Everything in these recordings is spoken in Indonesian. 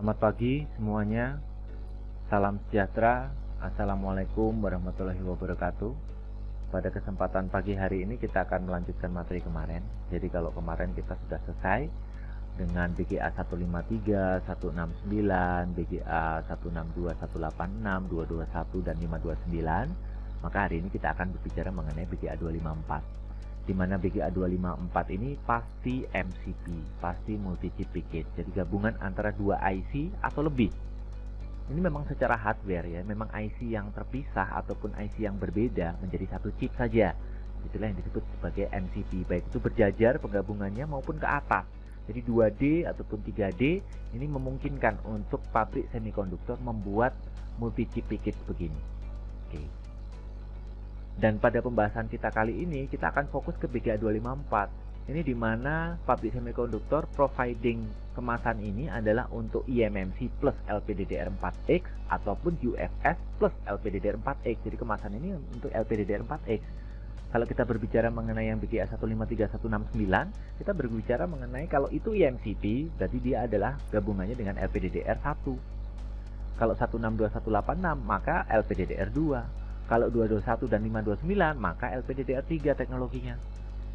Selamat pagi semuanya. Salam sejahtera. Assalamualaikum warahmatullahi wabarakatuh. Pada kesempatan pagi hari ini kita akan melanjutkan materi kemarin. Jadi kalau kemarin kita sudah selesai dengan BGA 153, 169, BGA 162, 186, 221 dan 529, maka hari ini kita akan berbicara mengenai BGA 254. Di mana BGA 254 ini pasti MCP, pasti multi chip package. Jadi gabungan antara dua IC atau lebih. Ini memang secara hardware ya, memang IC yang terpisah ataupun IC yang berbeda menjadi satu chip saja. Itulah yang disebut sebagai MCP, baik itu berjajar penggabungannya maupun ke atas. Jadi 2D ataupun 3D ini memungkinkan untuk pabrik semikonduktor membuat multi chip package begini. Oke. Dan pada pembahasan kita kali ini kita akan fokus ke BGA 254. Ini dimana pabrik semikonduktor providing kemasan ini adalah untuk eMMC plus LPDDR4X ataupun UFS plus LPDDR4X. Jadi kemasan ini untuk LPDDR4X. Kalau kita berbicara mengenai yang BGA 153, 169, kita berbicara mengenai kalau itu eMCP, berarti dia adalah gabungannya dengan LPDDR1. Kalau 162, 186, maka LPDDR2. Kalau 221 dan 529, maka LPDDR3 teknologinya.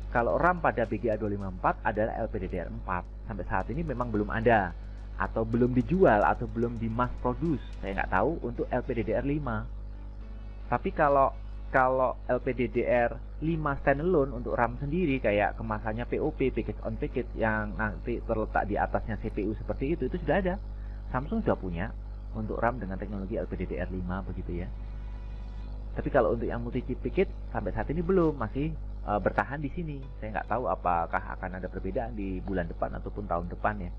Kalau RAM pada BGA 254 adalah LPDDR4. Sampai saat ini memang belum ada, atau belum dijual, atau belum di mass produce. Saya nggak tahu untuk LPDDR5. Tapi kalau LPDDR5 standalone untuk RAM sendiri, kayak kemasannya POP, package on package, yang nanti terletak di atasnya CPU seperti itu sudah ada. Samsung sudah punya untuk RAM dengan teknologi LPDDR5 begitu ya. Tapi kalau untuk yang multi chip package sampai saat ini belum, masih bertahan di sini. Saya nggak tahu apakah akan ada perbedaan di bulan depan ataupun tahun depan ya.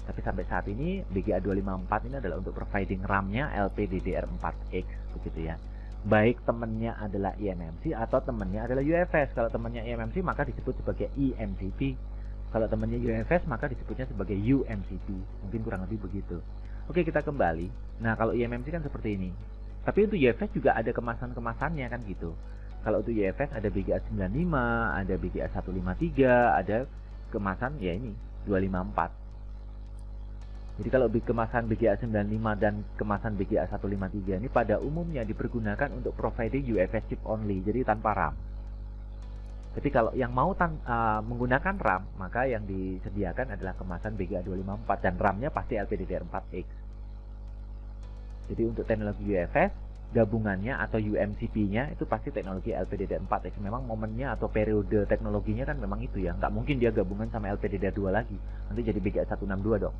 Tapi sampai saat ini BGA 254 ini adalah untuk providing RAM-nya LPDDR4X begitu ya. Baik temennya adalah eMMC atau temennya adalah UFS. Kalau temennya eMMC maka disebut sebagai eMCP. Kalau temennya UFS maka disebutnya sebagai UMCP. Mungkin kurang lebih begitu. Oke, kita kembali. Nah, kalau eMMC kan seperti ini. Tapi untuk UFS juga ada kemasan-kemasannya kan gitu. Kalau untuk UFS ada BGA 95, ada BGA 153, ada kemasan ya ini 254. Jadi kalau kemasan BGA 95 dan kemasan BGA 153 ini pada umumnya dipergunakan untuk providing UFS chip only, jadi tanpa RAM. Tapi kalau yang mau menggunakan RAM, maka yang disediakan adalah kemasan BGA 254 dan RAM-nya pasti LPDDR4X. Jadi untuk teknologi UFS, gabungannya atau UMCP-nya itu pasti teknologi LPDDR4X. Memang momennya atau periode teknologinya kan memang itu ya. Nggak mungkin dia gabungan sama LPDDR2 lagi. Nanti jadi BGA 162 dong.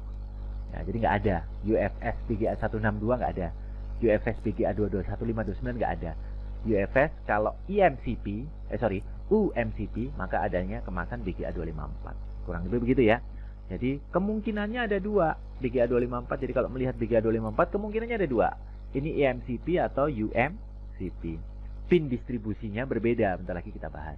Ya, jadi nggak ada. UFS BGA 162 nggak ada. UFS BGA 221, 529 nggak ada. UFS kalau UMCP, maka adanya kemasan BGA 254. Kurang lebih begitu ya. Jadi kemungkinannya ada dua BGA 254. Jadi kalau melihat BGA 254 kemungkinannya ada dua. Ini eMCP atau UMCP. Pin distribusinya berbeda. Bentar lagi kita bahas.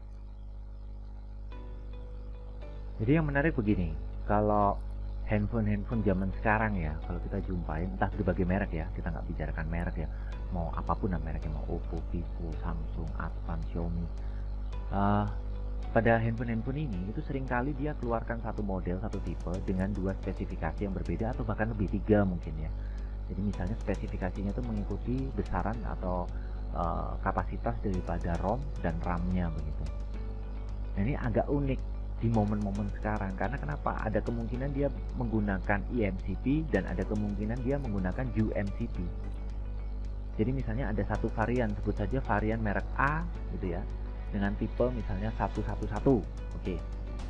Jadi yang menarik begini. Kalau handphone zaman sekarang ya, kalau kita jumpain entah berbagai merek ya, kita nggak bicarakan merek ya, mau apapun mereknya, mau Oppo, Vivo, Samsung, Advan, Xiaomi. Pada handphone ini itu seringkali dia keluarkan satu model, satu tipe dengan dua spesifikasi yang berbeda atau bahkan lebih, tiga mungkin ya. Jadi misalnya spesifikasinya itu mengikuti besaran atau kapasitas daripada ROM dan RAM-nya begitu. Nah, ini agak unik di momen-momen sekarang karena kenapa? Ada kemungkinan dia menggunakan eMCP dan ada kemungkinan dia menggunakan UMCP. Jadi misalnya ada satu varian, sebut saja varian merek A gitu ya, dengan tipe misalnya 111. Oke.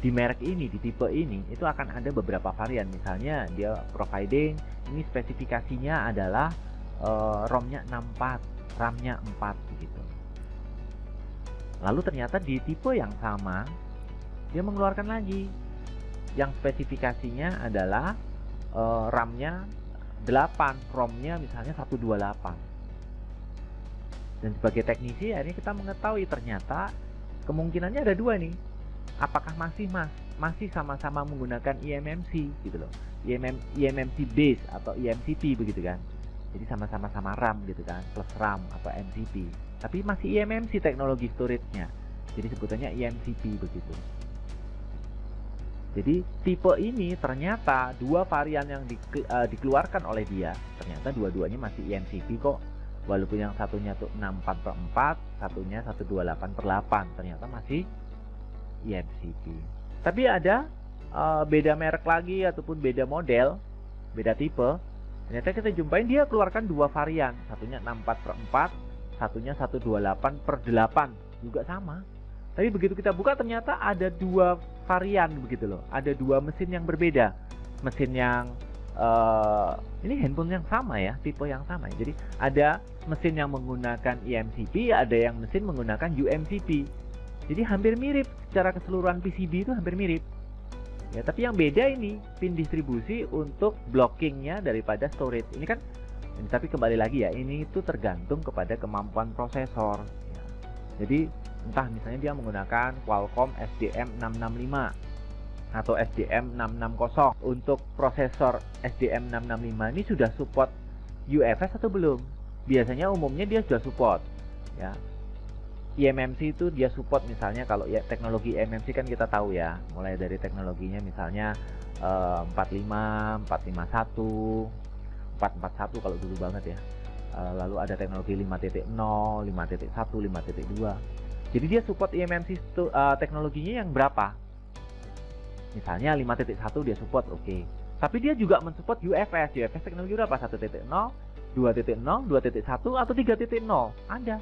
Di merek ini, di tipe ini itu akan ada beberapa varian. Misalnya dia providing ini spesifikasinya adalah ROM-nya 64, RAM-nya 4 begitu. Lalu ternyata di tipe yang sama dia mengeluarkan lagi yang spesifikasinya adalah RAM-nya 8, ROM-nya misalnya 128. Dan sebagai teknisi ya ini kita mengetahui ternyata kemungkinannya ada dua nih. Apakah masih sama-sama menggunakan eMMC gitu loh. eMMC base atau eMCP begitu kan. Jadi sama-sama RAM gitu kan, plus RAM atau MCP. Tapi masih eMMC teknologi storage-nya. Jadi sebutannya eMCP begitu. Jadi tipe ini ternyata dua varian yang dikeluarkan oleh dia, ternyata dua-duanya masih eMCP kok. Walaupun yang satunya tuh 64/4, satunya 128/8, ternyata masih eMCP. Tapi ada beda merek lagi ataupun beda model, beda tipe. Ternyata kita jumpain dia keluarkan dua varian, satunya 64/4, satunya 128/8, juga sama. Tapi begitu kita buka ternyata ada dua varian begitu loh. Ada dua mesin yang berbeda. Mesin yang ini handphone yang sama ya, tipe yang sama. Jadi ada mesin yang menggunakan eMCP, ada yang mesin menggunakan uMCP. Jadi hampir mirip secara keseluruhan PCB itu hampir mirip. Ya, tapi yang beda ini pin distribusi untuk blockingnya daripada storage. Ini kan, tapi kembali lagi ya, ini itu tergantung kepada kemampuan prosesor. Ya. Jadi entah misalnya dia menggunakan Qualcomm SDM665 atau SDM660. Untuk prosesor SDM665 ini sudah support UFS atau belum? Biasanya umumnya dia sudah support ya. eMMC itu dia support, misalnya kalau ya teknologi eMMC kan kita tahu ya, mulai dari teknologinya misalnya 45, 451, 441 kalau dulu banget ya. Lalu ada teknologi 5.0, 5.1, 5.2. Jadi dia support eMMC teknologinya yang berapa? Misalnya 5.1 dia support, oke. Tapi dia juga mensupport UFS. UFS teknologi berapa? 1.0, 2.0, 2.1 atau 3.0? Ada.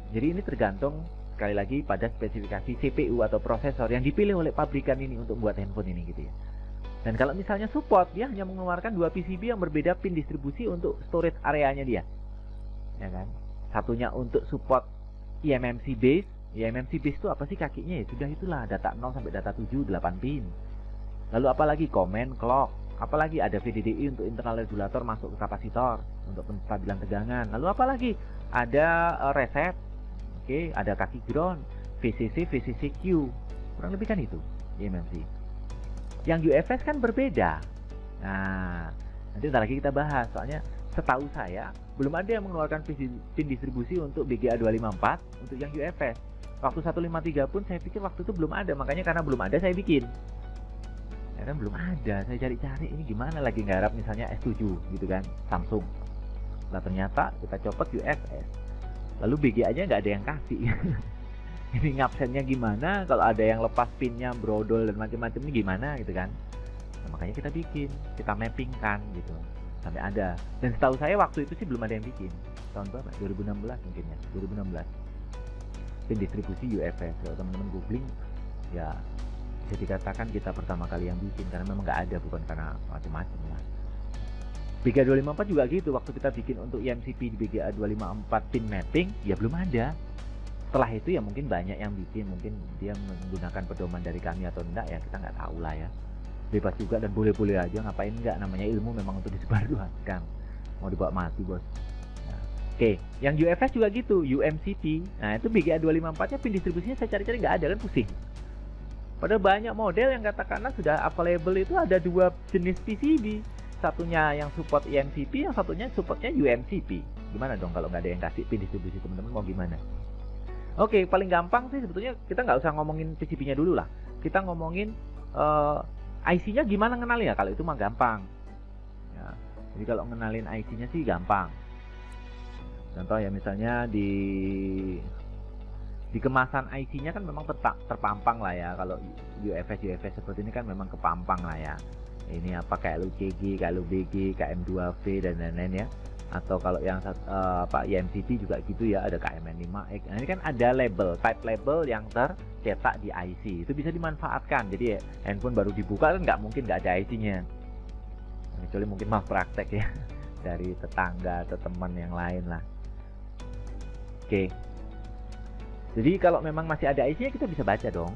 Jadi ini tergantung sekali lagi pada spesifikasi CPU atau prosesor yang dipilih oleh pabrikan ini untuk buat handphone ini gitu ya. Dan kalau misalnya support, dia hanya mengeluarkan dua PCB yang berbeda pin distribusi untuk storage areanya dia. Ya kan? Satunya untuk support eMMC base. eMMC base itu apa sih kakinya ya? Sudah itulah data 0 sampai data 7, 8 pin. Lalu apalagi command clock. Apalagi ada VDDI untuk internal regulator masuk ke kapasitor untuk penstabilan tegangan. Lalu apalagi ada reset. Oke, ada kaki ground, VCC, VCCQ. Kurang lebih kan itu eMMC. Yang UFS kan berbeda. Nah, nanti ntar lagi kita bahas. Soalnya setahu saya belum ada yang mengeluarkan pin distribusi untuk BGA254 untuk yang UFS. Waktu 153 pun saya pikir waktu itu belum ada, makanya karena belum ada saya bikin. Ya kan belum ada, saya cari-cari ini gimana lagi nggarap misalnya S7 gitu kan, Samsung. Nah ternyata kita copot UFS. Lalu BGA-nya nggak ada yang kasih. Ini ngabsennya gimana, kalau ada yang lepas pinnya, brodol dan macam-macam ini gimana gitu kan. Nah, makanya kita bikin, kita mappingkan gitu. Sampai ada. Dan setahu saya waktu itu sih belum ada yang bikin. Tahun berapa? 2016 mungkin ya, 2016. Pin distribusi UFS. Kalau teman-teman googling ya bisa dikatakan kita pertama kali yang bikin, karena memang nggak ada, bukan karena macam-macam lah. BGA254 juga gitu, waktu kita bikin untuk eMCP di BGA254 pin mapping ya belum ada. Setelah itu ya mungkin banyak yang bikin, mungkin dia menggunakan pedoman dari kami atau enggak ya, kita nggak tahu lah ya. Bebas juga dan boleh-boleh aja, ngapain enggak, namanya ilmu memang untuk disebarluaskan, mau dibawa mati bos. Nah, oke, yang UFS juga gitu, uMCP. Nah itu BGA254 nya pin distribusinya saya cari-cari nggak ada, kan pusing. Padahal banyak model yang katakanlah sudah available, itu ada dua jenis PCB, satunya yang support eMCP, yang satunya supportnya uMCP. Gimana dong kalau nggak ada yang kasih pin distribusi, teman-teman mau gimana? Oke, paling gampang sih sebetulnya kita nggak usah ngomongin PCB-nya dulu lah, kita ngomongin IC-nya gimana ngenalin ya, kalau itu mah gampang ya. Jadi kalau ngenalin IC-nya sih gampang. Contoh ya misalnya di kemasan IC-nya kan memang terpampang lah ya. Kalau UFS seperti ini kan memang kepampang lah ya. Ini apa kayak LUCG, kayak LUBG, KM2V dan lain-lain ya. Atau kalau yang eMCP juga gitu ya, ada KMN5X. Nah, ini kan ada label, type label yang tercetak di IC. Itu bisa dimanfaatkan. Jadi handphone baru dibuka kan nggak mungkin nggak ada IC-nya. Kecuali mungkin maaf praktek ya dari tetangga atau teman yang lain lah. Oke. Jadi kalau memang masih ada IC-nya kita bisa baca dong.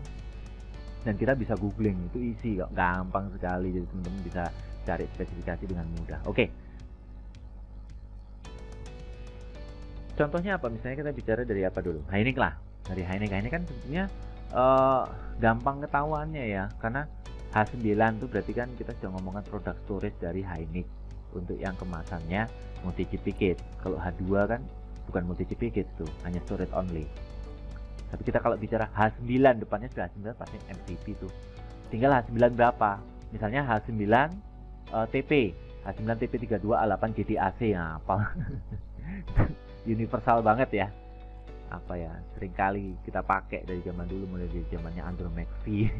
Dan kita bisa googling itu isi kok, gampang sekali. Jadi teman-teman bisa cari spesifikasi dengan mudah. Oke. Contohnya apa? Misalnya kita bicara dari apa dulu? Hynix lah. Dari Hynix. Hynix kan sebetulnya gampang ketahuannya ya. Karena H9 itu berarti kan kita sudah ngomongkan produk storage dari Hynix. Untuk yang kemasannya multi-chip package. Kalau H2 kan bukan multi-chip package tuh, hanya storage only. Tapi kita kalau bicara H9 depannya sudah H9 pasti MCP tuh. tinggal H9 berapa, misalnya H9 TP H9 TP32A8 GDAC. Nah, apa universal banget ya, apa ya, seringkali kita pakai dari zaman dulu, mulai dari zamannya Andromax V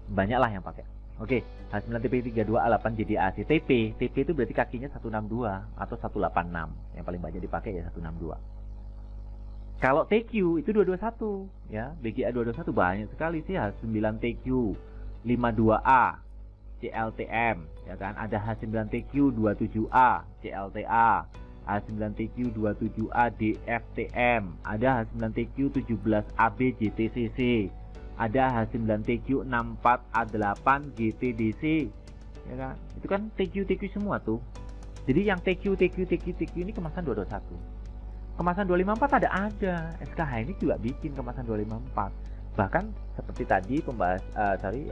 banyak lah yang pakai. Oke, H9 TP32A8 GDAC. TP itu berarti kakinya 162 atau 186, yang paling banyak dipakai ya 162. Kalau TQ itu 221 ya, BGA 221 banyak sekali sih. H9 TQ 52A CLTM ya kan, ada H9TQ 27A CLTA, H9TQ 27A DFTM, ada H9TQ 17AB JTCC, ada H9TQ 64A8 GTDC ya kan. Itu kan TQ semua tuh. Jadi yang TQ ini kemasan 221. Kemasan 254 ada. SKH ini juga bikin kemasan 254. Bahkan seperti tadi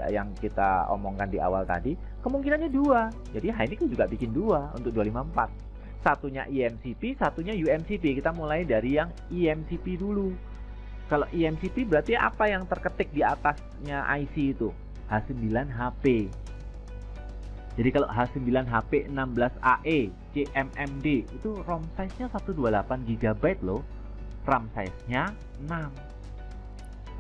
yang kita omongkan di awal tadi, kemungkinannya dua. Jadi Heineken juga bikin dua untuk 254. Satunya EMCP, satunya UMCP. Kita mulai dari yang EMCP dulu. Kalau EMCP berarti apa yang terketik di atasnya IC itu? H9HP. Jadi kalau H9HP 16AE CMMD itu ROM size-nya 128 GB loh. RAM size-nya 6.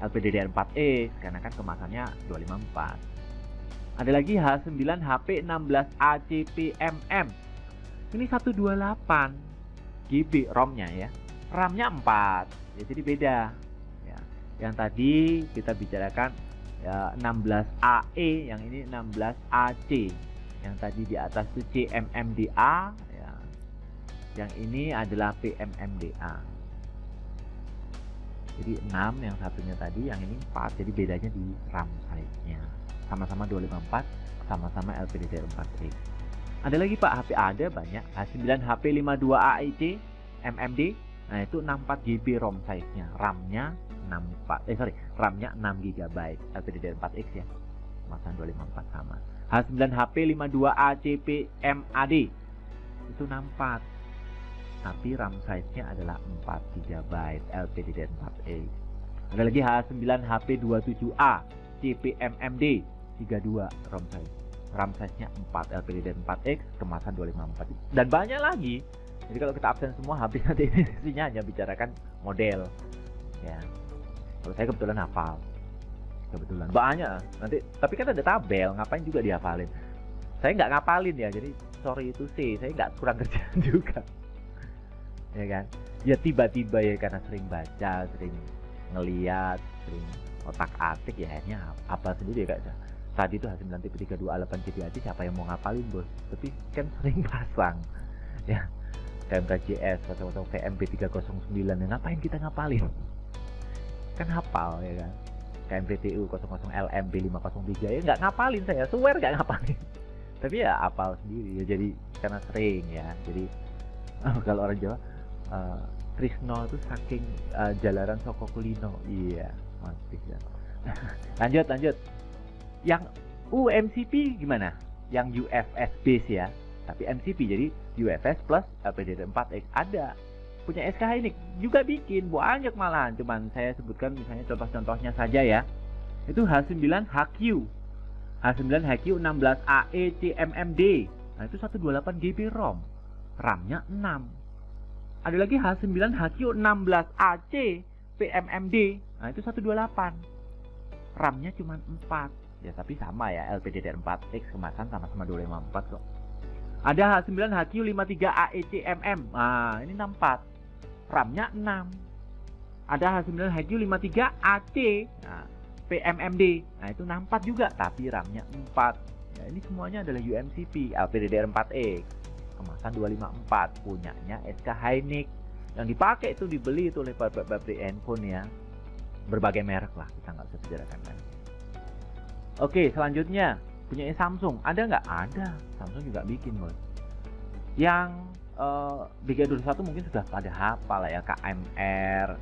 LPDDR4X karena kan kemasannya 254. Ada lagi H9HP 16ACPMM. Ini 128 GB ROM-nya ya. RAM-nya 4. Ya, jadi beda. Ya. Yang tadi kita bicarakan ya 16AE, yang ini 16AC. Yang tadi di atas itu CMMDA ya. Yang ini adalah PMMDA. Jadi 6 yang satunya tadi, yang ini 4. Jadi bedanya di RAM size-nya. Sama-sama 254, sama-sama LPDDR4X. Ada lagi Pak, HP ada banyak. H9HP 52AIC MMD. Nah, itu 64 GB ROM size-nya. RAM-nya RAM-nya 6 GB. LPDDR4X ya. Kemasan 254 sama. H9HP 52ACPMAD. Itu 64. Tapi RAM size-nya adalah 4 GB LPDDR4X. Ada lagi H9HP 27A CPMMD 32 ROM size. RAM size-nya 4 LPDDR4X, kemasan 254. Dan banyak lagi. Jadi kalau kita absen semua, habis nanti isinya hanya bicarakan model. Ya. Kalau saya kebetulan hafal. Kebetulan banyak nanti, tapi kan ada tabel, ngapain juga dihafalin. Saya nggak ngapalin ya, jadi sorry itu sih, saya nggak kurang kerjaan juga. Ya kan, ya tiba-tiba ya karena sering baca, sering ngeliat, sering otak-atik ya akhirnya hafal sendiri ya kak. Tadi tuh H9 TP32A8 GDAC siapa yang mau ngapalin bos, tapi kan sering pasang ya. KMKJS 00 VMP309 ya, ngapain kita ngapalin, kan hafal ya kan. KMPTU 00 LMB503 ya nggak ngapalin, saya swear nggak ngapalin. Tapi ya hafal sendiri ya, jadi karena sering ya. Jadi kalau orang Jawa Trisno itu saking jalaran soko kulino. Iya, masih ya. lanjut. Yang UMCP gimana? Yang UFS base ya. Tapi MCP jadi UFS plus LPDDR4X ada. Punya SK Hynix juga bikin banyak malahan, cuman saya sebutkan misalnya contoh-contohnya saja ya. Itu H9HQ 16AE CMMD. Nah, itu 128 GB ROM. RAM-nya 6. Ada lagi H9HQ 16AC PMMD. Nah, itu 128. RAM-nya cuma 4. Ya, tapi sama ya, LPDDR4X kemasan sama-sama 254 kok. Ada H9HQ 53AECMM. Nah, ini 64. RAM-nya 6. Ada H9HQ 53AC PMMD. Nah, itu 64 juga, tapi RAM-nya 4. Ya, ini semuanya adalah UMCP, LPDDR4X. Kemasan 254, punyanya SK Hynix. Yang dipakai itu dibeli itu oleh pabrik handphone ya. Berbagai merek lah, kita nggak usah bicarakan lagi. Oke, selanjutnya punyanya Samsung. Ada nggak? Ada. Samsung juga bikin bos. Yang BG21 mungkin sudah pada hafal lah ya, KMR,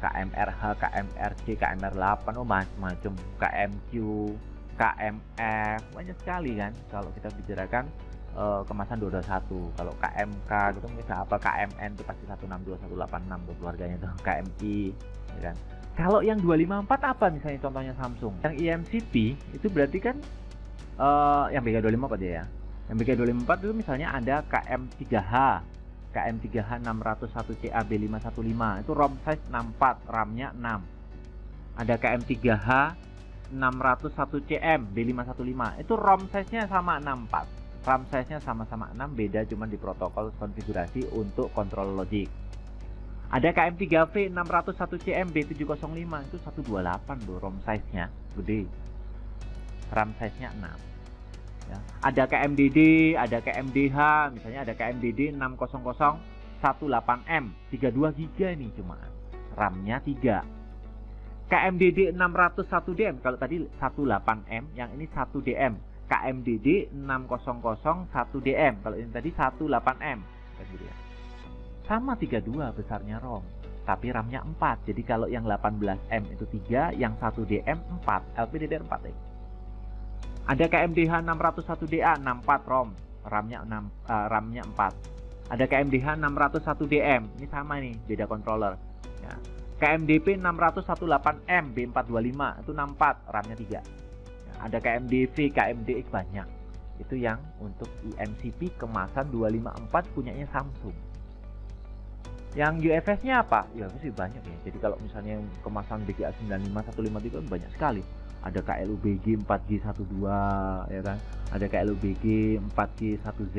KMRH, KMRC, KMR8, oh macam-macam, KMQ, KMF, banyak sekali kan. Kalau kita bicarakan kemasan 221, kalau KMK gitu mungkin apa, KMN itu pasti 162, 186 tuh keluarganya tuh, KMI, ya kan. Kalau yang 254 apa misalnya contohnya Samsung? Yang eMCP itu berarti kan yang BK254 ya. Yang BK254 itu misalnya ada KM3H, KM3H 601CA B515 itu ROM size 64, RAM-nya 6. Ada KM3H 601CM B515 itu ROM size-nya sama 64, RAM size-nya sama-sama 6, beda cuma di protokol konfigurasi untuk kontrol logic. Ada KM3V 601CM B705 itu 128 loh, ROM size-nya gede, RAM size-nya 6 ya. Ada KMDD, ada KMDH, misalnya ada KMDD 60018M 32 GB nih, cuma RAM-nya 3. KMDD 601DM, kalau tadi 18M, yang ini 1DM. KMDD 6001DM, kalau ini tadi 18M kan gitu ya. Sama 32 besarnya ROM, tapi RAM-nya 4. Jadi kalau yang 18M itu 3, yang 1DM 4, LPDDR 4X. Ada KMDH 601DA 64 ROM, RAM-nya 4. Ada KMDH 601DM, ini sama nih, beda controller ya. KMDP 618M B425 itu 64, RAM-nya 3 ya. Ada KMDV, KMDX banyak. Itu yang untuk eMCP kemasan 254 punyanya Samsung. Yang UFS-nya apa? UFS banyak ya. Jadi kalau misalnya yang kemasan BGA 95153 itu banyak sekali. Ada KLUBG 4G12 ya kan. Ada KLUBG 4G1Z,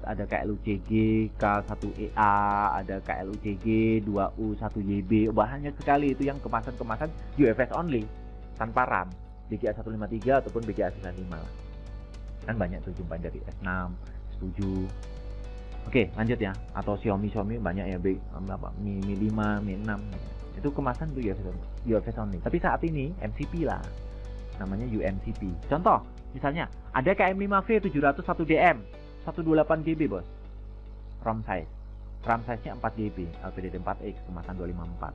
ada KLUCG K1EA, ada KLUCG 2U1YB. Banyak sekali itu yang kemasan-kemasan UFS only tanpa RAM. BGA 153 ataupun BGA 95. Kan banyak tuh jumpa dari S6, S7. Oke, lanjut ya. Atau Xiaomi banyak ya, Mi 5, Mi 6. Itu kemasan tuh UFS only. Tapi saat ini MCP lah. Namanya uMCP. Contoh, misalnya ada KM5V 701DM 128GB bos, ROM size, RAM size-nya 4GB, LPDDR 4X, kemasan 254.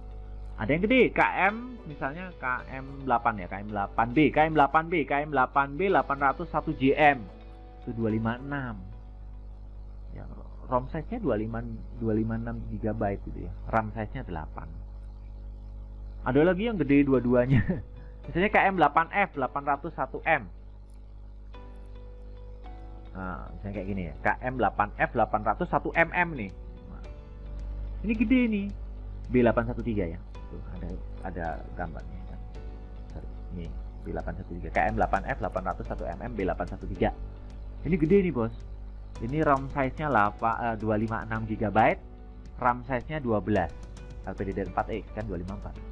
Ada yang gede, KM misalnya KM8 ya, KM8B 801GM itu 256 ya, ROM size-nya 256GB gitu ya, RAM size-nya 8. Ada lagi yang gede dua-duanya. Misalnya KM8F 801M. Nah, misalnya kayak gini ya, KM8F 801mm nih. Nah, ini gede nih, B813 ya. Tuh ada gambarnya kan. Ini B813, KM8F 801mm B813. Ini gede nih bos. Ini RAM size-nya 256GB, RAM size-nya 12, LPDDR 4X kan 254.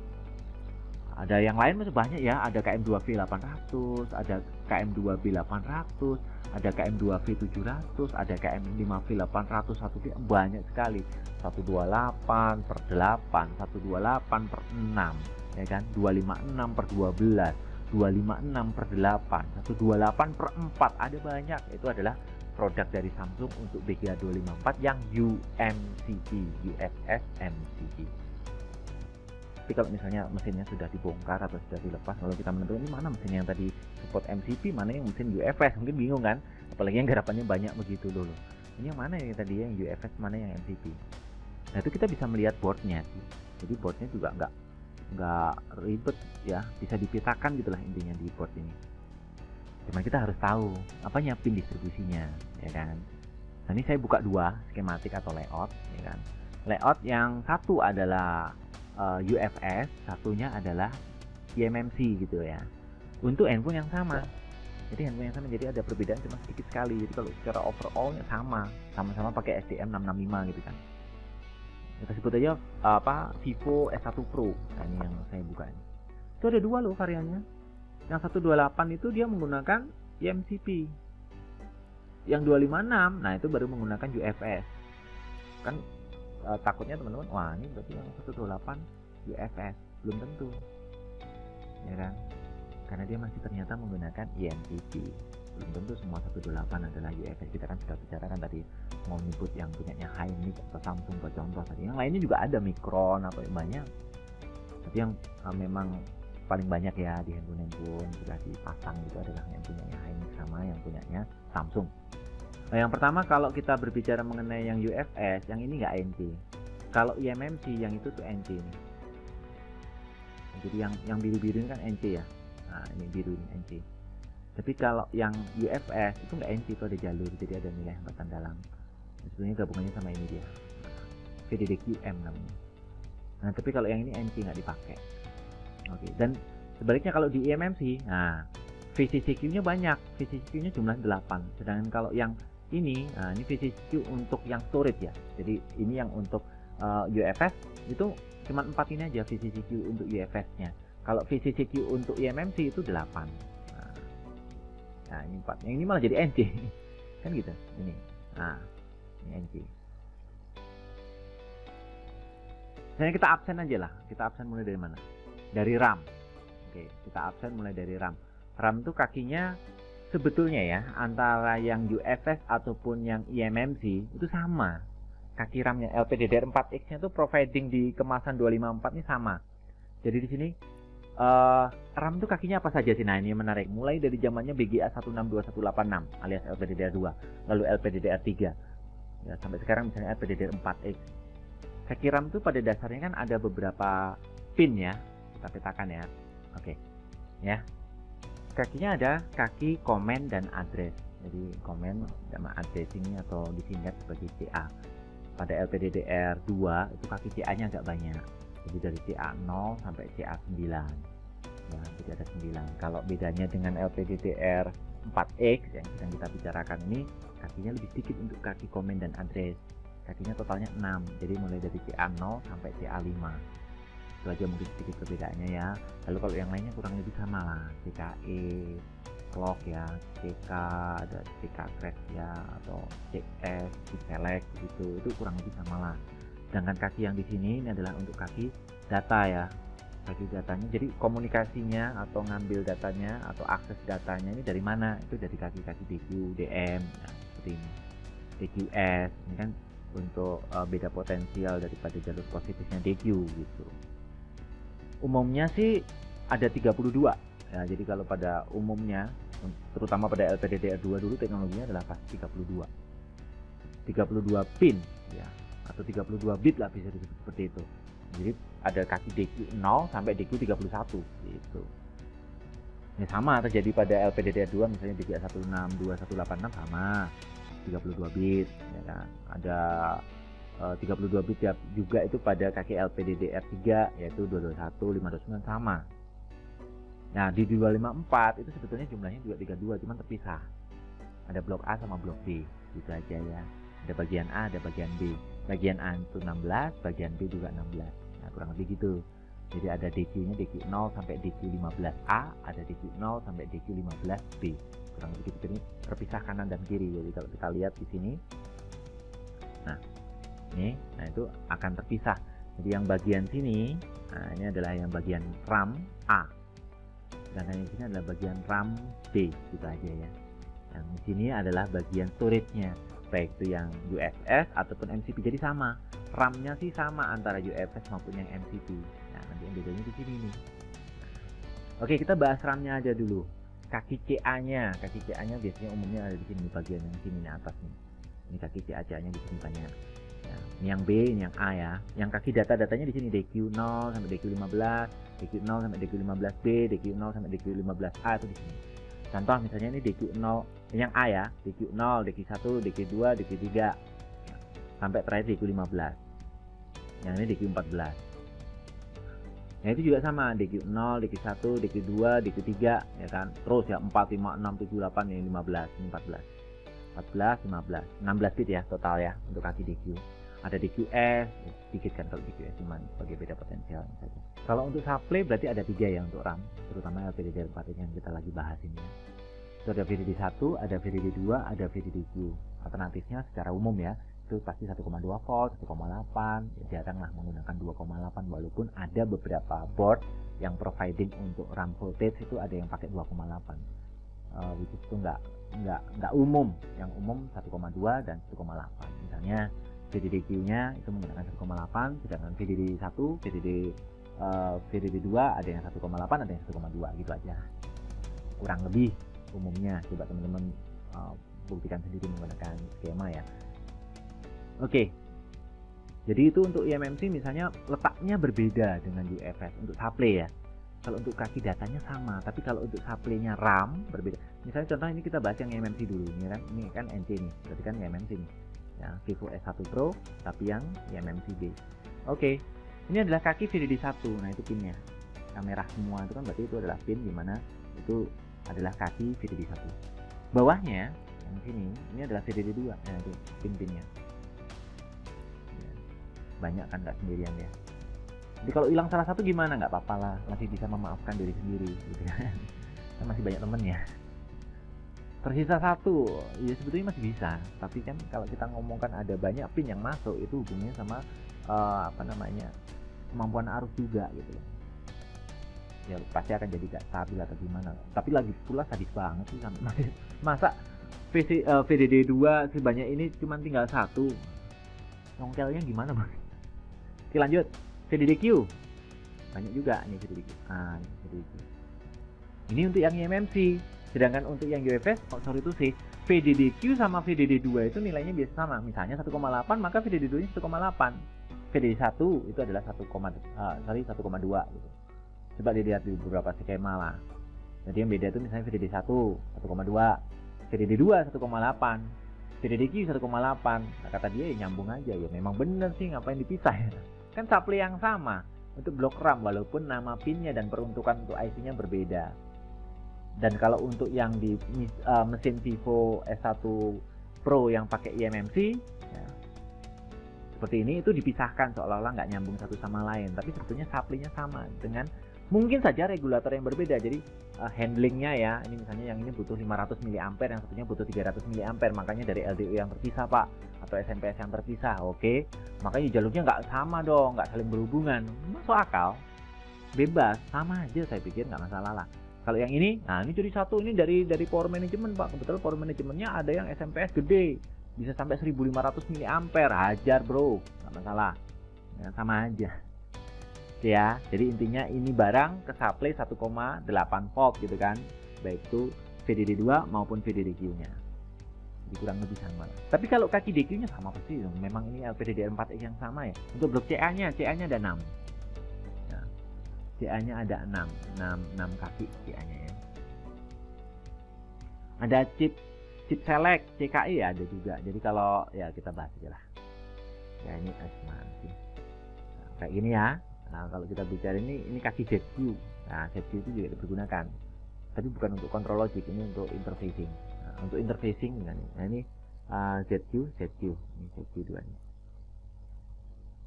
Ada yang lain masih banyak ya, ada KM2V 800, ada KM2B 800, ada KM2V 700, ada KM5V 800, 1V, banyak sekali. 128 per 8, 128 per 6, ya kan? 256 per 12, 256 per 8, 128 per 4, ada banyak. Itu adalah produk dari Samsung untuk BGA 254 yang uMCP, UFS MCP. Tapi kalau misalnya mesinnya sudah dibongkar atau sudah dilepas, lalu kita menentukan ini mana mesin yang tadi support MCP, mana yang mesin UFS, mungkin bingung kan, apalagi yang garapannya banyak begitu dulu. Ini yang mana yang tadi yang UFS, mana yang MCP. Nah itu kita bisa melihat boardnya sih. Jadi boardnya juga nggak ribet ya, bisa dipetakan gitulah intinya di board ini. Cuma kita harus tahu apanya pin distribusinya, ya kan. Nah ini saya buka dua skematik atau layout, ya kan. Layout yang satu adalah UFS, satunya adalah eMMC gitu ya. Untuk handphone yang sama. Jadi handphone yang sama, jadi ada perbedaan cuma sedikit sekali. Jadi kalau secara overallnya sama-sama pakai STM665 gitu kan. Kita sebut aja Vivo S1 Pro. Nah, ini yang saya buka ini. Itu ada dua loh variannya. Yang 128 itu dia menggunakan eMCP. Yang 256, nah itu baru menggunakan UFS. Kan takutnya teman-teman, wah ini berarti yang 128 UFS, belum tentu ya kan, karena dia masih ternyata menggunakan eMCP. Belum tentu semua 128 adalah UFS. Kita kan sudah bicarakan tadi, mau nyebut yang punyanya Hynix atau Samsung buat contoh tadi. Yang lainnya juga ada Micron atau yang banyak, tapi yang memang paling banyak ya di handphone sudah dipasang gitu adalah yang punyanya Hynix sama yang punyanya Samsung. Nah, yang pertama kalau kita berbicara mengenai yang UFS, yang ini nggak NC. Kalau eMMC yang itu tuh NC nih. Jadi yang biru-biru ini kan NC ya. Nah, ini biru ini NC. Tapi kalau yang UFS itu nggak NC, itu ada jalur, jadi ada nilai hambatan dalam. Sebenarnya gabungannya sama ini dia, VDDQM namanya. Nah, tapi kalau yang ini NC nggak dipakai. Oke, dan sebaliknya kalau di eMMC, nah VCCQ-nya banyak, VCCQ-nya jumlah 8. Sedangkan kalau yang ini, nah ini VCCQ untuk yang storage ya. Jadi ini yang untuk UFS itu cuma 4 ini aja VCCQ untuk UFS-nya. Kalau VCCQ untuk eMMC itu 8. Nah, ini 4. Yang ini malah jadi NC. Kan gitu. Ini. Nah, ini NC. Misalnya kita absen aja lah. Kita absen mulai dari mana? Dari RAM. Oke, kita absen mulai dari RAM. RAM itu kakinya sebetulnya ya, antara yang UFS ataupun yang eMMC itu sama. Kaki RAM-nya LPDDR4X-nya itu providing di kemasan 254 ini sama. Jadi di sini RAM itu kakinya apa saja sih? Nah, ini menarik. Mulai dari zamannya BGA 162186 alias LPDDR2, lalu LPDDR3. Ya, sampai sekarang misalnya LPDDR4X. Kaki RAM itu pada dasarnya kan ada beberapa pin ya. Kita petakan ya. Oke. Ya. Kakinya ada kaki komen dan address. Jadi komen sama address ini atau disingkat sebagai CA. Pada LPDDR2 itu kaki CA-nya agak banyak. Jadi dari CA0 sampai CA9 ya, jadi ada 9. Kalau bedanya dengan LPDDR4X yang sedang kita bicarakan ini, kakinya lebih sedikit untuk kaki komen dan address. Kakinya totalnya 6, jadi mulai dari CA0 sampai CA5. Itu aja mungkin sedikit perbedaannya ya. Lalu kalau yang lainnya kurang lebih sama lah, CKE clock ya, CK, ada CK crash ya, atau CS select gitu, itu kurang lebih sama lah. Sedangkan kaki yang di sini ini adalah untuk kaki data ya, kaki datanya. Jadi komunikasinya atau ngambil datanya atau akses datanya ini dari mana? Itu dari kaki-kaki DQ, DM, nah, seperti ini. DQS ini kan untuk beda potensial daripada jalur positifnya DQ gitu. Umumnya sih ada 32 ya. Jadi kalau pada umumnya, terutama pada LPDDR2 dulu teknologinya adalah pasti 32 pin ya, atau 32 bit lah bisa disebut seperti itu. Jadi ada kaki DQ0 sampai DQ31 gitu. Ini sama terjadi pada LPDDR2, misalnya DQ162.186 sama 32 bit ya kan. Ada 32 bit ya, juga itu pada kaki LPDDR3 yaitu 221.529 sama. Nah, di 254 itu sebetulnya jumlahnya juga 32, cuman terpisah. Ada blok A sama blok B, gitu aja ya. Ada bagian A, ada bagian B. Bagian A itu 16, bagian B juga 16. Nah, kurang lebih gitu. Jadi ada DQ-nya DQ0 sampai DQ15A, ada DQ0 sampai DQ15B. Kurang lebih gitu. Ini terpisah kanan dan kiri. Jadi kalau kita lihat di sini, nah itu akan terpisah. Jadi yang bagian sini, nah ini adalah yang bagian RAM A. Dan yang sini adalah bagian RAM B, gitu aja ya. Yang di sini adalah bagian storage-nya, baik itu yang UFS ataupun MCP. Jadi sama, RAM-nya sih sama antara UFS maupun yang MCP. Nah, nanti yang bedanya di sini nih. Oke, kita bahas RAM-nya aja dulu. Kaki CA-nya biasanya umumnya ada di sini, bagian yang sini nih, atas nih. Ini kaki CA-nya di sini banyak. Ya, ini yang B, ini yang A ya. Yang kaki data-datanya di sini DQ0 sampai DQ15, DQ0 sampai DQ15B, DQ0 sampai DQ15A itu di sini. Contoh misalnya ini DQ0, ini yang A ya, DQ0, DQ1, DQ2, DQ3 sampai terakhir DQ15. Yang ini DQ14. Nah, itu juga sama, DQ0, DQ1, DQ2, DQ3 ya kan. Terus ya 4, 5, 6, 7, 8, ini 15, ini 14. 14, 15, 16 bit ya total ya untuk kaki DQ. Ada DQS, sedikit kan kalau DQS cuma sebagai beda potensial saja. Kalau untuk supply berarti ada 3 ya untuk RAM, terutama LPDDR4 yang kita lagi bahas ini ya. Itu ada VDD1, ada VDD2, ada VDDQ. Alternatifnya secara umum ya, itu pasti 1,2 volt, 1,8, ya, jaranglah menggunakan 2,8 walaupun ada beberapa board yang providing untuk RAM voltage itu ada yang pakai 2,8. Which is itu nggak umum. Yang umum 1,2 dan 1,8. Misalnya VDDQ-nya itu menggunakan 1,8, sedangkan VDD1, VDD2 ada yang 1,8, ada yang 1,2 gitu aja. Kurang lebih umumnya. Coba teman-teman buktikan sendiri menggunakan skema ya. Oke. Jadi itu untuk eMMC misalnya letaknya berbeda dengan UFS untuk supply ya. Kalau untuk kaki datanya sama, tapi kalau untuk supply-nya RAM berbeda. Misalnya contoh ini kita bahas yang MMC dulu, ini kan NC nih, berarti kan MMC nih. Ya, Vivo S1 Pro, tapi yang MMC B. Oke, ini adalah kaki VDD1, nah itu pinnya. Kamera semua itu kan berarti itu adalah pin dimana itu adalah kaki VDD1. Bawahnya, yang sini, ini adalah VDD2, nah itu pin-pinnya. Banyak kan, nggak sendirian ya. Jadi kalau hilang salah satu gimana, nggak apa-apa lah, masih bisa memaafkan diri sendiri gitu kan. Masih banyak temen ya. Tersisa satu, ya sebetulnya masih bisa, tapi kan kalau kita ngomongkan ada banyak pin yang masuk, itu hubungannya sama kemampuan arus juga gitu loh. Ya pasti akan jadi gak stabil atau gimana. Tapi lagi pula sadis banget sih, masa VDD2 sebanyak ini cuma tinggal satu, nongkelnya gimana bang? Oke lanjut, VDDQ banyak juga nih VDDQ. VDDQ ini untuk yang MMC, sedangkan untuk yang UFS sorry itu sih VDDQ sama VDD2 itu nilainya biasa sama, misalnya 1,8 maka VDD2 nya 1,8, VDD1 itu adalah 1,2 gitu. Coba dilihat di beberapa skema lah. Jadi yang beda itu misalnya VDD1 1,2, VDD2 1,8, VDDQ 1,8. Nah, kata dia ya nyambung aja, ya memang bener sih, ngapain dipisah ya. Kan supply yang sama untuk blok RAM walaupun nama pinnya dan peruntukan untuk IC-nya berbeda. Dan kalau untuk yang di mesin Vivo S1 Pro yang pakai eMMC ya, seperti ini itu dipisahkan seolah-olah nggak nyambung satu sama lain, tapi sebetulnya supply-nya sama dengan mungkin saja regulator yang berbeda. Jadi handlingnya ya, ini misalnya yang ini butuh 500 mA, yang satunya butuh 300 mA, makanya dari LDO yang terpisah pak, atau SMPS yang terpisah. Oke, makanya jalurnya nggak sama dong, nggak saling berhubungan. Masuk akal, bebas, sama aja saya pikir, nggak masalah lah. Kalau yang ini, nah ini jadi satu, ini dari power management pak, kebetulan power managementnya ada yang SMPS gede, bisa sampai 1500 mA, hajar bro, nggak masalah, ya, sama aja. Ya, jadi intinya ini barang ke supply 1,8 volt gitu kan, baik itu VDD2 maupun VDDQ-nya. Jadi kurang lebih sama. Tapi kalau kaki DQ-nya sama pasti, memang ini LPDDR4X yang sama ya. Untuk blok CA-nya ada 6. Nah, CA-nya ada 6 kaki CA-nya ya. Ada chip select CKI ya, ada juga. Jadi kalau ya kita bahas aja lah. Ya ini sih. Nah, kayak gini ya. Nah, kalau kita bicara ini kaki ZQ. Nah, ZQ itu juga digunakan. Tapi bukan untuk control logic, ini untuk interfacing. Nah, untuk interfacing nah ini ZQ, ini ZQ2 nih.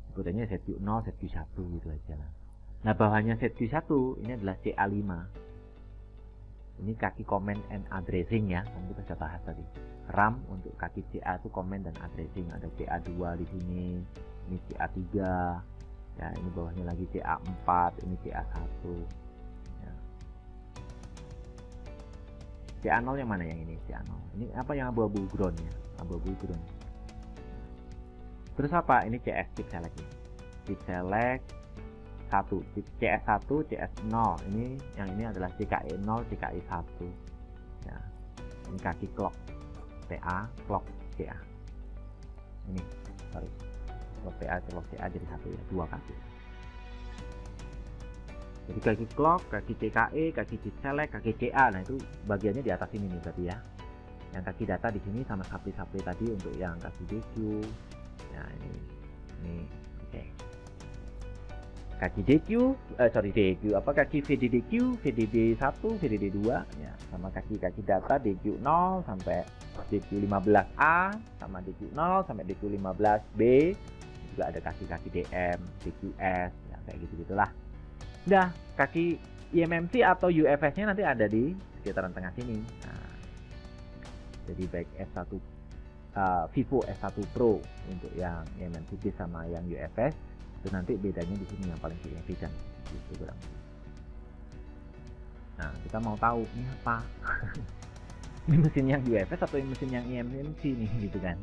Sebutannya ZQ0, ZQ1 gitu aja lah. Nah, bawahnya ZQ1 ini adalah CA5. Ini kaki comment and addressing ya, yang kita sudah bahas tadi. RAM untuk kaki CA itu comment dan addressing. Ada CA2 di sini, ini CA3. Ya, ini bawahnya lagi CA4, ini CA1. Ya. CA0 yang mana yang ini? CA0. Ini apa yang abu-abu groundnya? Abu-abu ground. Terus apa? Ini CS chip select. Chip select 1, CS1, CS0. Ini yang ini adalah CKE0, CKE1. Ya. Ini kaki clock TA, clock CA. Ini, sorry. Clock CA jadi satu ya, 2 kaki. Jadi kaki clock, kaki CKE, kaki chip select, kaki CA. Nah itu bagiannya di atas ini nih berarti ya. Yang kaki data di sini sama supply tadi untuk yang kaki DQ. Nah ini oke. Kaki DQ, kaki VDDQ, VDD1, VDD2 ya, sama kaki data DQ0 sampai DQ15A, sama DQ0 sampai DQ15B. Juga ada kaki DM, DQS, ya kayak gitu-gitulah. Udah, kaki eMMC atau UFS-nya nanti ada di sekitaran tengah sini. Nah, jadi baik S1 Vivo S1 Pro untuk yang eMMC sama yang UFS itu nanti bedanya di sini yang paling signifikan. Gitu kurang. Nah, kita mau tahu ini apa? Ini mesin yang UFS atau mesin yang eMMC nih gitu kan?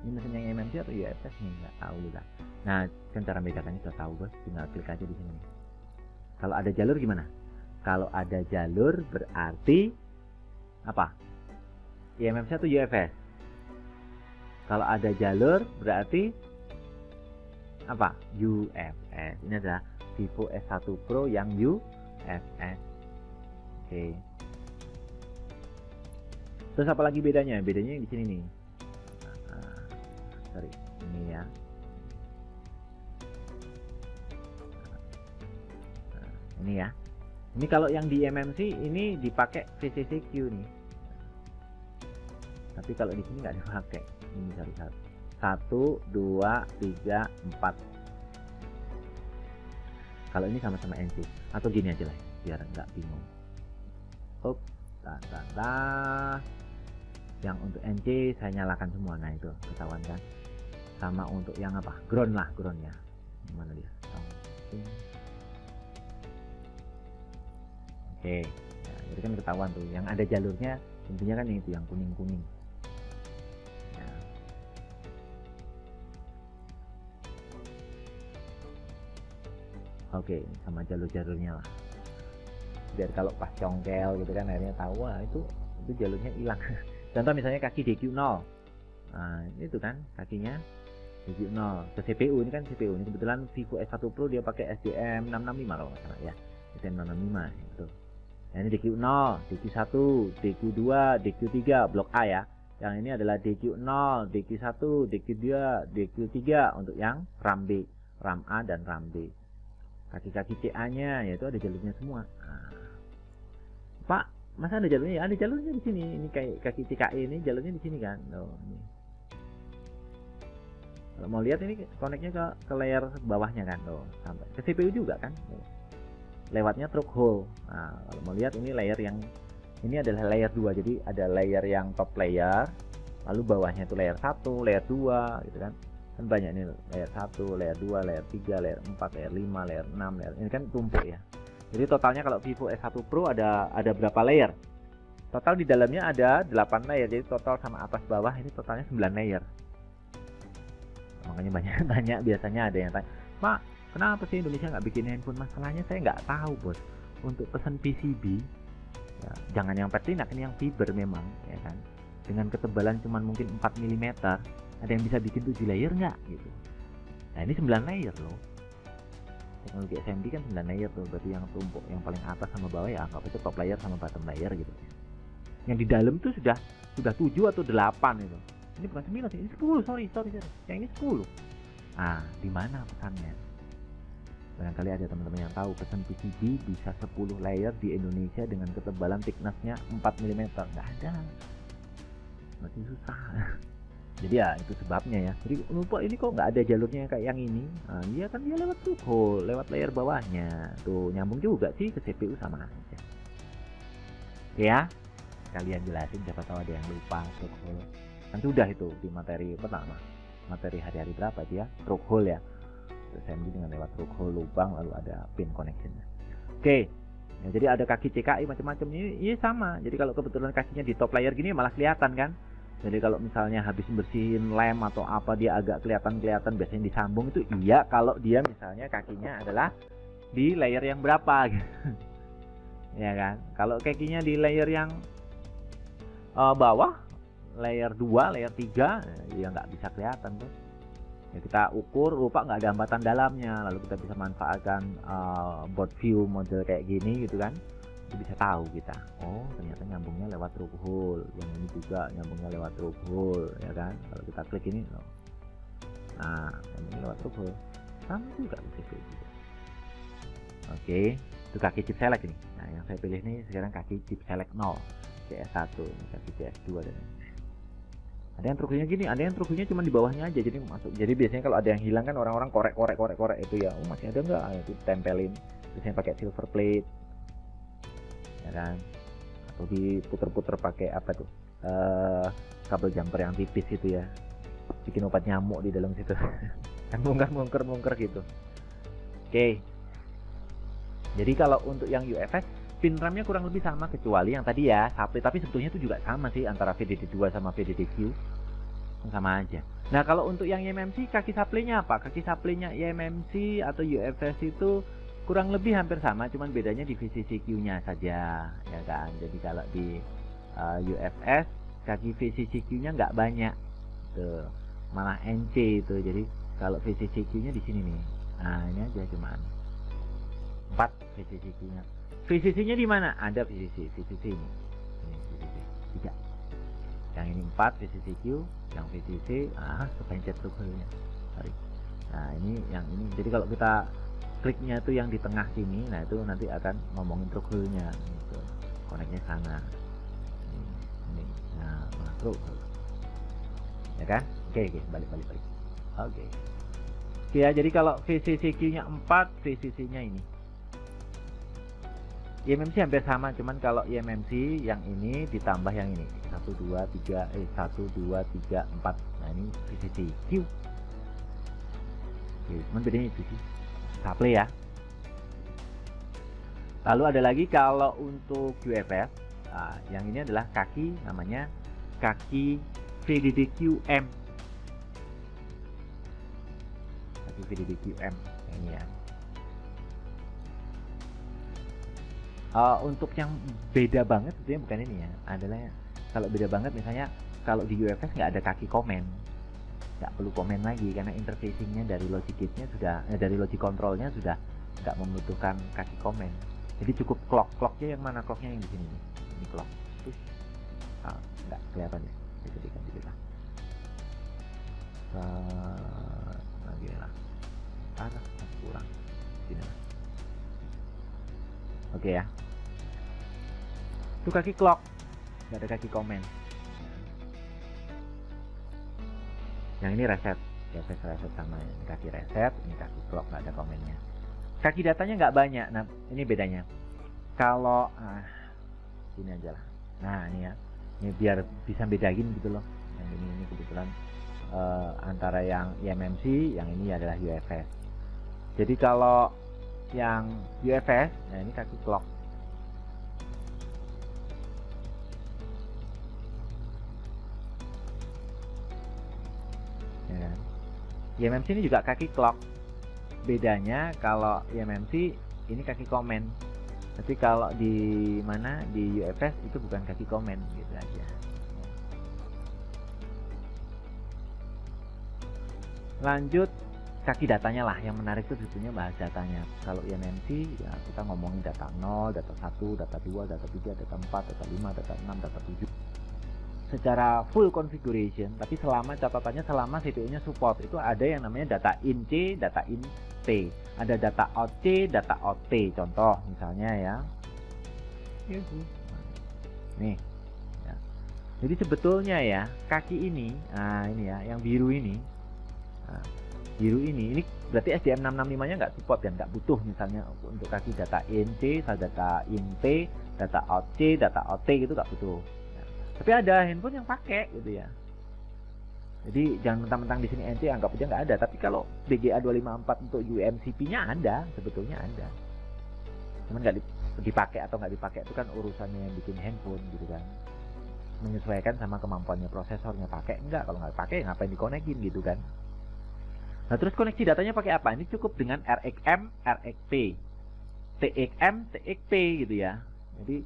Ini mesin yang eMMC atau UFS nih, nggak tahu juga. Nah, kan cara bedakannya sudah tahu bos, tinggal klik aja di sini. Kalau ada jalur gimana? Kalau ada jalur berarti apa? eMMC atau UFS? Kalau ada jalur berarti apa? UFS. Ini adalah Vivo S1 Pro yang UFS. Oke. Terus apa lagi bedanya? Bedanya yang di sini nih. Sorry, ini ya. Ini ya. Ini kalau yang di MMC ini dipakai VCCQ nih. Tapi kalau di sini nggak dipakai. Ini satu, 2, 3, 4. Kalau ini sama-sama NC. Atau gini aja lah, biar nggak bingung. Yang untuk NC saya nyalakan semua. Nah itu ketahuan kan. Sama untuk yang apa? Ground lah, groundnya. Mana dia? Oke, nah, jadi kan ketahuan tuh. Yang ada jalurnya tentunya kan itu yang kuning-kuning. Ya. Oke, sama jalur-jalurnya lah. Biar kalau pas congkel gitu kan akhirnya tahu, wah itu jalurnya hilang. Contoh misalnya kaki DQ0. Nah, itu kan kakinya DQ0 ke CPU. Ini kan CPU. Ini kebetulan Vivo S1 Pro dia pakai SDM 665 kalau nggak salah ya. SDM 665 itu. Nah, ini DQ0, DQ1, DQ2, DQ3 blok A ya. Yang ini adalah DQ0, DQ1, DQ2, DQ3 untuk yang RAM B, RAM A dan RAM B. Kaki-kaki CA-nya yaitu ada jalurnya semua. Nah, Pak, masa ada jalurnya? Ya, ada jalurnya di sini. Ini kayak kaki CKE ini jalurnya di sini kan. Loh, ini. Kalau mau lihat ini koneknya ke layer bawahnya kan, loh, sampai ke CPU juga kan. Loh. Lewatnya through hole. Nah, kalau mau lihat ini layer yang ini adalah layer 2. Jadi ada layer yang top layer, lalu bawahnya itu layer 1, layer 2 gitu kan. Kan banyak nih layer 1, layer 2, layer 3, layer 4, layer 5, layer 6, layer. Ini kan tumpuk ya. Jadi totalnya kalau Vivo S1 Pro ada berapa layer? Total di dalamnya ada 8 layer. Jadi total sama atas bawah ini totalnya 9 layer. Makanya banyak tanya, biasanya ada yang tanya, "Pak, kenapa sih Indonesia nggak bikin handphone?" Masalahnya saya nggak tahu, bos. Untuk pesan PCB, ya, jangan yang Retina, ini yang fiber memang, ya kan. Dengan ketebalan cuman mungkin 4 mm, ada yang bisa bikin 7 layer nggak gitu. Nah ini 9 layer loh. Teknologi SMD kan 9 layer tuh, berarti yang tumpuk, yang paling atas sama bawah ya anggap aja top layer sama bottom layer gitu. Yang di dalam tuh sudah 7 atau 8 itu. Ini bukan 9 sih, ini 10, sorry. Yang ini 10. Nah, di mana pesannya? Barangkali ada teman-teman yang tahu pesan PCB bisa 10 layer di Indonesia dengan ketebalan thickness-nya 4 mm. Nggak ada. Masih susah. Jadi ya itu sebabnya ya. Jadi lupa ini kok nggak ada jalurnya kayak yang ini. Nah, dia kan dia lewat hole, lewat layer bawahnya. Tuh nyambung juga sih ke CPU sama aja. Ya, kalian jelasin siapa tahu ada yang lupa hole. Kan sudah itu di materi pertama. Materi hari-hari berapa dia? Hole ya. SMD dengan lewat hole lubang lalu ada pin connection. Oke. Ya, jadi ada kaki CKI macam-macam ini sama. Jadi kalau kebetulan kakinya di top layer gini malah kelihatan kan. Jadi kalau misalnya habis bersihin lem atau apa dia agak kelihatan biasanya disambung itu iya kalau dia misalnya kakinya adalah di layer yang berapa gitu. Ya kan? Kalau kakinya di layer yang bawah, layer 2, layer 3 ya nggak bisa kelihatan tuh. Ya kita ukur lupa nggak ada hambatan dalamnya, lalu kita bisa manfaatkan board view model kayak gini gitu kan. Bisa tahu kita, oh ternyata nyambungnya lewat through hole, yang ini juga nyambungnya lewat through hole, ya kan. Kalau kita klik ini loh, nah nyambungnya lewat through hole sama juga bisa gitu. Oke, itu kaki chip select ini. Nah yang saya pilih ini sekarang kaki chip select 0 CS1, kaki CS2 dan ada yang truknya gini, ada yang truknya cuma di bawahnya aja jadi masuk. Jadi biasanya kalau ada yang hilang kan orang-orang korek itu ya, oh masih ada nggak, itu tempelin, biasanya pakai silver plate ya kan, atau diputer-puter pakai apa tuh kabel jumper yang tipis itu ya, bikin obat nyamuk di dalam situ kan mungker gitu. Oke, jadi kalau untuk yang UFS pin RAM-nya kurang lebih sama kecuali yang tadi ya supply, tapi sebetulnya itu juga sama sih antara VDD2 sama VDDQ sama aja. Nah kalau untuk yang YMMC kaki supply-nya apa? Kaki supply-nya YMMC atau UFS itu kurang lebih hampir sama, cuman bedanya di VCCQ-nya saja, ya kan. Jadi kalau di UFS kaki VCCQ-nya nggak banyak, tuh malah NC itu. Jadi kalau VCCQ-nya di sini nih, nah ini aja cuman 4 VCCQ-nya. VCC-nya di mana? Ada VCC ini. Ini VCC 3. Yang ini 4 VCC-Q, yang VCC kepencet toggle-nya. Sorry. Nah, ini yang ini. Jadi kalau kita kliknya itu yang di tengah sini, nah itu nanti akan ngomongin toggle-nya gitu. Connect-nya sana. Ini. Nah, toggle. Ya kan? Oke, balik. Oke. Oke ya, jadi kalau VCC-Q-nya 4, VCC-nya ini. IMMC hampir sama, cuman kalau IMMC yang ini ditambah yang ini 1, 2, 3, 4. Nah ini VCC Q. Oke, cuman bedanya itu sih supply ya. Lalu ada lagi kalau untuk UFS, yang ini adalah kaki, namanya kaki VDDQM. Kaki VDDQM yang ini ya. Untuk yang beda banget itu bukan ini ya, adalah kalau beda banget misalnya kalau di UFS nggak ada kaki komen, nggak perlu komen lagi karena interfacingnya dari logic gate-nya sudah dari logic control-nya sudah nggak membutuhkan kaki komen. Jadi cukup clock-nya yang mana? Clock-nya yang di sini nih. Ini clock. Terus nggak kelihatan ya. Dijadikan dikit lah. Lagi lah. Kurang. Sini lah. Oke ya. Itu kaki clock, nggak ada kaki komen. Yang ini reset, reset sama ini kaki reset, ini kaki clock nggak ada komennya. Kaki datanya nggak banyak. Nah ini bedanya. Kalau ini aja lah. Nah ini ya, ini biar bisa bedain gitu loh. Yang ini kebetulan antara yang IMMC, yang ini adalah UFS. Jadi kalau yang UFS, nah ini kaki clock. Ya kan? IMMC ini juga kaki clock. Bedanya kalau IMMC ini kaki komen. Tapi kalau di mana di UFS itu bukan kaki komen gitu aja. Lanjut kaki datanya lah yang menarik itu sebetulnya bahas datanya. Kalau IMMC ya kita ngomongin data 0, data 1, data 2, data 3, data 4, data 5, data 6, data 7 secara full configuration. Tapi selama catatannya selama CPU-nya support itu ada yang namanya data in C, data in T, ada data out C, data out T. Contoh misalnya ya nih ya. Jadi sebetulnya ya kaki ini ini ya yang biru ini ini berarti SDM665 nya nggak support dan nggak butuh misalnya untuk kaki data in C, data in T, data out C, data out T gitu nggak butuh ya. Tapi ada handphone yang pakai gitu ya. Jadi jangan mentang-mentang di sini NC anggap aja nggak ada. Tapi kalau BGA 254 untuk UMCP nya ada, sebetulnya ada. Cuman nggak dipakai atau nggak dipakai itu kan urusannya yang bikin handphone gitu kan. Menyesuaikan sama kemampuannya prosesornya, pakai enggak, kalau nggak pakai ngapain dikonekin gitu kan. Nah terus koneksi datanya pakai apa? Ini cukup dengan RxM, RxP, TxM, TxP gitu ya. Jadi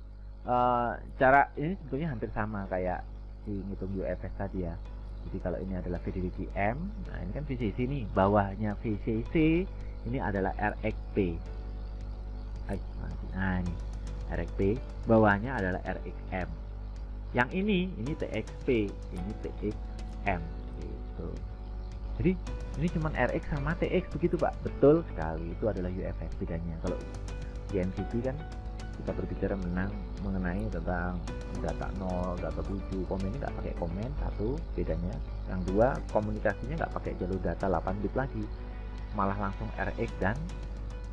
cara ini sebetulnya hampir sama kayak di ngitung UFS tadi ya. Jadi kalau ini adalah VDDQM, nah ini kan VCC nih, bawahnya VCC ini adalah RxP. Nah ini RxP, bawahnya adalah RxM. Yang ini TXP, ini TXM gitu. Jadi ini cuma RX sama TX begitu Pak. Betul sekali, itu adalah UFS bedanya. Kalau di MCP kan kita berbicara mengenai tentang data 0, data 7, komen ini nggak pakai komen, satu bedanya. Yang dua, komunikasinya nggak pakai jalur data 8 bit lagi, malah langsung RX dan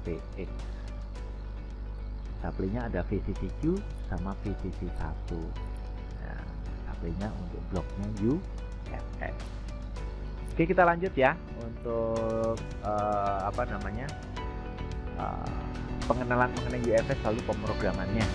TX. Supply-nya ada VCCQ sama VCC1. Nah, supply-nya untuk bloknya UFS. Oke, kita lanjut ya untuk pengenalan mengenai UFS lalu pemrogramannya.